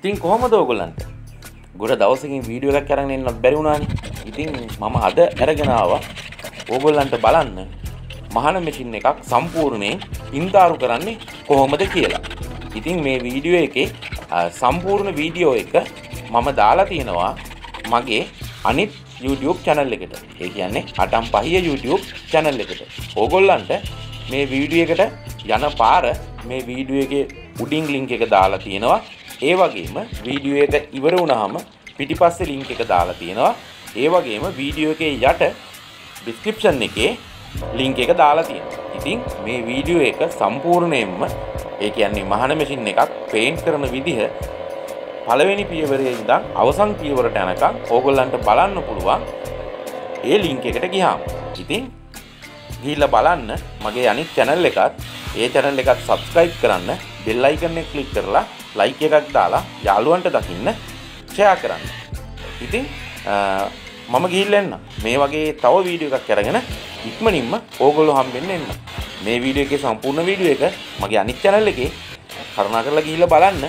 ඉතින් කොහොමද ඕගොල්ලන්ට ගොඩ දවසකින් වීඩියෝ එකක් අරගෙන එන්න බැරි වුණානේ. ඉතින් මම අද අරගෙන ආවා ඕගොල්ලන්ට බලන්න මහන මැෂින් එකක් සම්පූර්ණයෙන් ඉන්තාරු කරන්නේ කොහොමද කියලා. ඉතින් මේ වීඩියෝ එකේ සම්පූර්ණ වීඩියෝ එක මම දාලා තියෙනවා මගේ අනිත් YouTube channel එකට. ඒ කියන්නේ අටම් පහිය YouTube channel එකට. ඕගොල්ලන්ට මේ වීඩියෝ එකට යන පාර මේ වීඩියෝ එකේ උඩින් link එක දාලා තියෙනවා. ඒ වගේම වීඩියෝ එක ඉවර වුණාම පිටිපස්සේ link එක දාලා තියෙනවා. ඒ වගේම වීඩියෝ එකේ යට description එකේ link එක දාලා තියෙනවා. ඉතින් මේ වීඩියෝ එක සම්පූර්ණයෙන්ම ඒ කියන්නේ මහන මැෂින් එකක් පේන්ට් කරන විදිහ පළවෙනි පියවරේ ඉඳන් අවසන් පියවරට යනකම් ඕගොල්ලන්ට බලන්න පුළුවන් ඒ link එකට ගියාම. ඉතින් ගිහිල්ලා බලන්න මගේ අනිත් channel එකත් ඒ channel එකත් subscribe කරන්න bell icon එක click කරලා like එකක් දාලා යාළුවන්ට දකින්න share කරන්න. ඉතින් මම ගිහිල්ලා එන්න. මේ වගේ තව වීඩියෝ එකක් අරගෙන ඉක්මනින්ම ඕගොල්ලෝ හම්බෙන්න එන්න. මේ වීඩියෝ එකේ සම්පූර්ණ වීඩියෝ එක මගේ අනිත් channel එකේ කරුණාකරලා ගිහිල්ලා බලන්න.